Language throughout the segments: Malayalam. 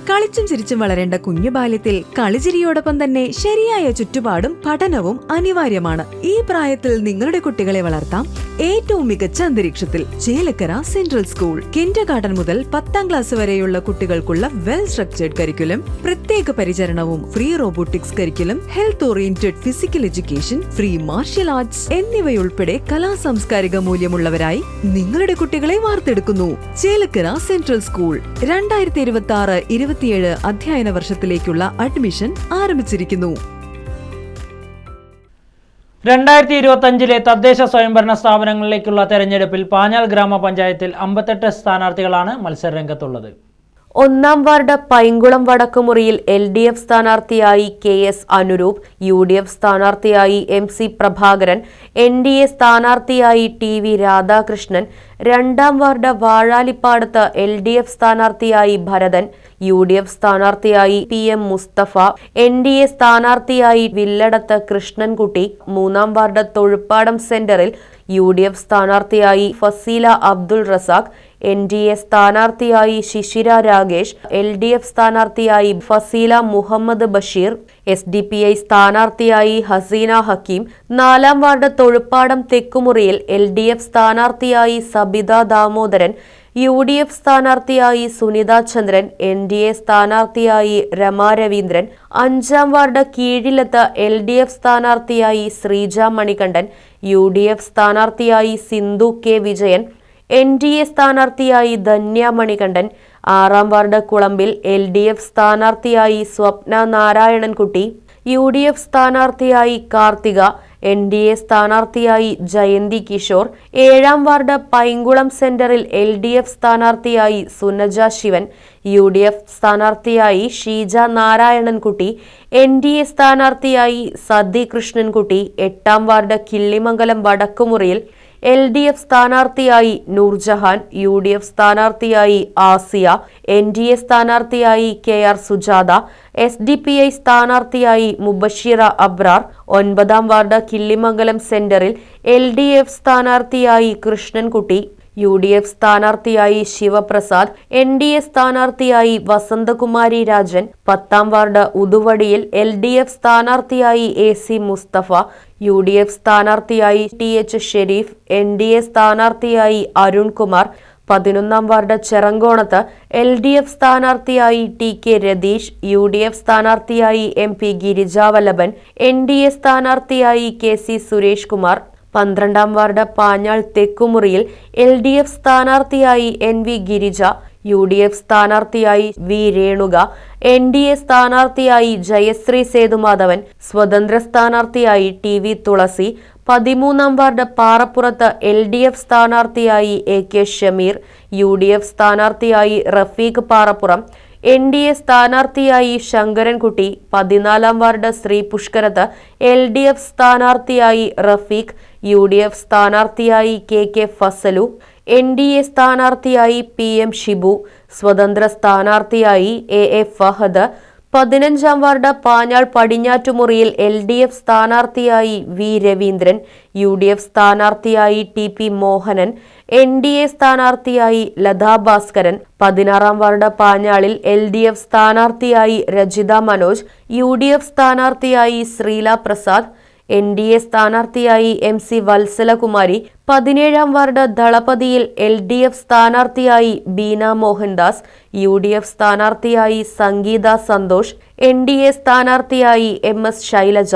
കളിച്ചും ചിരിച്ചും വളരേണ്ട കുഞ്ഞു ബാല്യത്തിൽ കളിചിരിയോടൊപ്പം തന്നെ ശരിയായ ചുറ്റുപാടും പഠനവും അനിവാര്യമാണ്. ഈ പ്രായത്തിൽ നിങ്ങളുടെ കുട്ടികളെ വളർത്താം ഏറ്റവും മികച്ച അന്തരീക്ഷത്തിൽ. Chelakkara central school. കിൻഡർഗാർട്ടൻ മുതൽ 10ാം ക്ലാസ് വരെയുള്ള കുട്ടികൾക്കുള്ള വെൽ സ്ട്രക്ചേർഡ് കരിക്കുലം, പ്രത്യേക പരിചരണവും free robotics curriculum, health oriented physical education, free martial arts എന്നിവയുൾപ്പെടെ കലാസാംസ്കാരിക മൂല്യമുള്ളവരായി നിങ്ങളുടെ കുട്ടികളെ വാർത്തെടുക്കുന്നു. Chelakkara central school. 2026-27 അധ്യയന വർഷത്തിലേക്കുള്ള അഡ്മിഷൻ ആരംഭിച്ചിരിക്കുന്നു. 2025 തദ്ദേശ സ്വയംഭരണ സ്ഥാപനങ്ങളിലേക്കുള്ള തെരഞ്ഞെടുപ്പിൽ പാഞ്ഞാൽ ഗ്രാമപഞ്ചായത്തിൽ 58 സ്ഥാനാർത്ഥികളാണ് മത്സരരംഗത്തുള്ളത്. 1-ാം വാർഡ് പൈങ്കുളം വടക്കുമുറിയിൽ LDF സ്ഥാനാർത്ഥിയായി KS അനുരൂപ്, UDF സ്ഥാനാർത്ഥിയായി MC പ്രഭാകരൻ, NDA സ്ഥാനാർത്ഥിയായി TV രാധാകൃഷ്ണൻ, 2-ാം വാർഡ് വാഴാലിപ്പാടത്ത് LDF സ്ഥാനാർത്ഥിയായി ഭരതൻ, UDF സ്ഥാനാർത്ഥിയായി PM മുസ്തഫ, NDA സ്ഥാനാർത്ഥിയായി വില്ലടത്ത് കൃഷ്ണൻകുട്ടി, 3-ാം വാർഡ് തൊഴുപ്പാടം സെന്ററിൽ UDF സ്ഥാനാർത്ഥിയായി ഫസീല അബ്ദുൾ റസാഖ്, NDA സ്ഥാനാർത്ഥിയായി ശിശിര രാഗേഷ്, LDF സ്ഥാനാർത്ഥിയായി ഫസീല മുഹമ്മദ് ബഷീർ, SDPI സ്ഥാനാർത്ഥിയായി ഹസീന ഹക്കീം, 4-ാം വാർഡ് തൊഴുപ്പാടം തെക്കുമുറിയിൽ LDF സ്ഥാനാർത്ഥിയായി സബിത ദാമോദരൻ, UDF സ്ഥാനാർത്ഥിയായി സുനിത ചന്ദ്രൻ, NDA സ്ഥാനാർത്ഥിയായി രമാ രവീന്ദ്രൻ, 5-ാം വാർഡ് കീഴിലത്ത് LDF സ്ഥാനാർത്ഥിയായി ശ്രീജ മണികണ്ഠൻ, UDF സ്ഥാനാർത്ഥിയായി സിന്ധു K വിജയൻ, NDA സ്ഥാനാർത്ഥിയായി ധന്യ മണികണ്ഠൻ, 6-ാം വാർഡ് കുളമ്പിൽ LDF സ്ഥാനാർത്ഥിയായി സ്വപ്ന നാരായണൻകുട്ടി, UDF സ്ഥാനാർത്ഥിയായി കാർത്തിക, NDA സ്ഥാനാർത്ഥിയായി ജയന്തി കിഷോർ, 7-ാം വാർഡ് പൈങ്കുളം സെന്ററിൽ LDF സ്ഥാനാർത്ഥിയായി സുനജ ശിവൻ, UDF സ്ഥാനാർത്ഥിയായി ഷീജ നാരായണൻകുട്ടി, NDA സ്ഥാനാർത്ഥിയായി സതി കൃഷ്ണൻകുട്ടി, 8-ാം വാർഡ് കിള്ളിമംഗലം വടക്കുമുറിയിൽ LDF സ്ഥാനാർത്ഥിയായി നൂർജഹാൻ, UDF സ്ഥാനാർത്ഥിയായി ആസിയ, NDA സ്ഥാനാർത്ഥിയായി KR സുജാത, SDPI സ്ഥാനാർത്ഥിയായി മുബഷിറ അബ്രാർ, 9-ാം വാർഡ് കിള്ളിമംഗലം സെന്ററിൽ LDF സ്ഥാനാർത്ഥിയായി കൃഷ്ണൻകുട്ടി, UDF സ്ഥാനാർത്ഥിയായി ശിവപ്രസാദ്, NDA സ്ഥാനാർത്ഥിയായി വസന്തകുമാരി രാജൻ, 10-ാം വാർഡ് ഉതുവടിയിൽ LDF സ്ഥാനാർത്ഥിയായി AC മുസ്തഫ, UDF സ്ഥാനാർത്ഥിയായി TH ഷെരീഫ്, NDA സ്ഥാനാർത്ഥിയായി അരുൺകുമാർ, 11-ാം വാർഡ് ചെറങ്കോണത്ത് LDF സ്ഥാനാർത്ഥിയായി TK രതീഷ്, UDF സ്ഥാനാർത്ഥിയായി MP ഗിരിജാവല്ലഭൻ, NDA സ്ഥാനാർത്ഥിയായി KC സുരേഷ് കുമാർ, 12-ാം വാർഡ് പാഞ്ഞാൾ തെക്കുമുറിയിൽ LDF സ്ഥാനാർത്ഥിയായി NV ഗിരിജ, UDF സ്ഥാനാർത്ഥിയായി V രേണുക, NDA സ്ഥാനാർത്ഥിയായി ജയശ്രീ സേതുമാധവൻ, സ്വതന്ത്ര സ്ഥാനാർത്ഥിയായി TV തുളസി, 13-ാം വാർഡ് പാറപ്പുറത്ത് LDF സ്ഥാനാർത്ഥിയായി AK ഷമീർ, UDF സ്ഥാനാർത്ഥിയായി റഫീഖ് പാറപ്പുറം, NDA സ്ഥാനാർത്ഥിയായി ശങ്കരൻകുട്ടി, 14-ാം വാർഡ് ശ്രീ പുഷ്കരത്ത് LDF സ്ഥാനാർത്ഥിയായി റഫീഖ്, UDF സ്ഥാനാർത്ഥിയായി KK ഫസലു, NDA സ്ഥാനാർത്ഥിയായി PM ഷിബു, സ്വതന്ത്ര സ്ഥാനാർത്ഥിയായി AA ഫഹദ്, 15-ാം വാർഡ് പാഞ്ഞാൾ പടിഞ്ഞാറ്റുമുറിയിൽ LDF സ്ഥാനാർത്ഥിയായി V രവീന്ദ്രൻ, UDF സ്ഥാനാർത്ഥിയായി TP മോഹനൻ, NDA സ്ഥാനാർത്ഥിയായി ലതാ ഭാസ്കരൻ, 16-ാം വാർഡ് പാഞ്ഞാളിൽ LDF സ്ഥാനാർത്ഥിയായി രജിത മനോജ്, UDF സ്ഥാനാർത്ഥിയായി ശ്രീല പ്രസാദ്, NDA സ്ഥാനാർത്ഥിയായി MC വത്സലകുമാരി, 17-ാം വാർഡ് ദളപതിയിൽ LDF സ്ഥാനാർത്ഥിയായി ബീന മോഹൻദാസ്, UDF സ്ഥാനാർത്ഥിയായി സംഗീത സന്തോഷ്, NDA സ്ഥാനാർത്ഥിയായി MS ശൈലജ,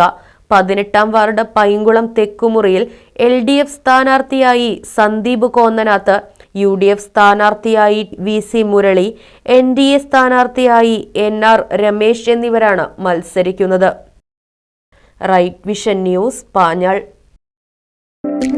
18-ാം വാർഡ് പൈങ്കുളം തെക്കുമുറിയിൽ LDF സ്ഥാനാർത്ഥിയായി സന്ദീപ് കോന്നനാത്ത്, UDF സ്ഥാനാർത്ഥിയായി VC മുരളി, NDA സ്ഥാനാർത്ഥിയായി NR രമേശ് എന്നിവരാണ് മത്സരിക്കുന്നത്. Right vision news, Panjal.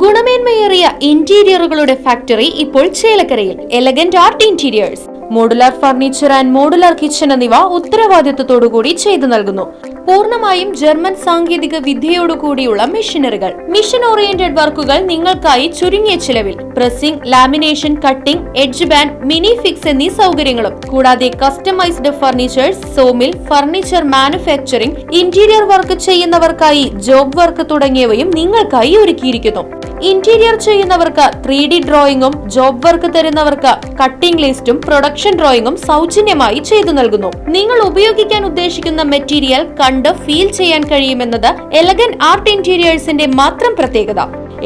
ഗുണമേന്മയേറിയ ഇന്റീരിയറുകളുടെ ഫാക്ടറി ഇപ്പോൾ ചേലക്കരയിൽ. Elegant art interiors, modular furniture and modular kitchen എന്നിവ ഉത്തരവാദിത്വത്തോടുകൂടി ചെയ്തു നൽകുന്നു. പൂർണ്ണമായും ജർമ്മൻ സാങ്കേതിക വിദ്യയോടുകൂടിയുള്ള മെഷീനറികൾ, മിഷൻ ഓറിയന്റഡ് വർക്കുകൾ നിങ്ങൾക്കായി ചുരുങ്ങിയ ചിലവിൽ, pressing, lamination, cutting, edge band, mini fix എന്നീ സൗകര്യങ്ങളും, കൂടാതെ customized furnitures, sawmill, furniture manufacturing, interior work ചെയ്യുന്നവർക്കായി ജോബ് വർക്ക് തുടങ്ങിയവയും നിങ്ങൾക്കായി ഒരുക്കിയിരിക്കുന്നു. ഇന്റീരിയർ ചെയ്യുന്നവർക്ക് 3D ഡ്രോയിങ്ങും, ജോബ് വർക്ക് തരുന്നവർക്ക് കട്ടിംഗ് ലിസ്റ്റും പ്രൊഡക്ഷൻ ഡ്രോയിങ്ങും സൗജന്യമായി ചെയ്തു നൽകുന്നു. നിങ്ങൾ ഉപയോഗിക്കാൻ ഉദ്ദേശിക്കുന്ന മെറ്റീരിയൽ കണ്ട് ഫീൽ ചെയ്യാൻ കഴിയുമെന്നത് എലഗന്റ് ആർട്ട് ഇന്റീരിയേഴ്സിന്റെ മാത്രം പ്രത്യേകത.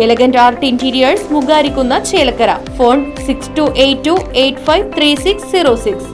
Elegant art interiors, Mugarikkunna, Chelakkara. Phone 6282853606.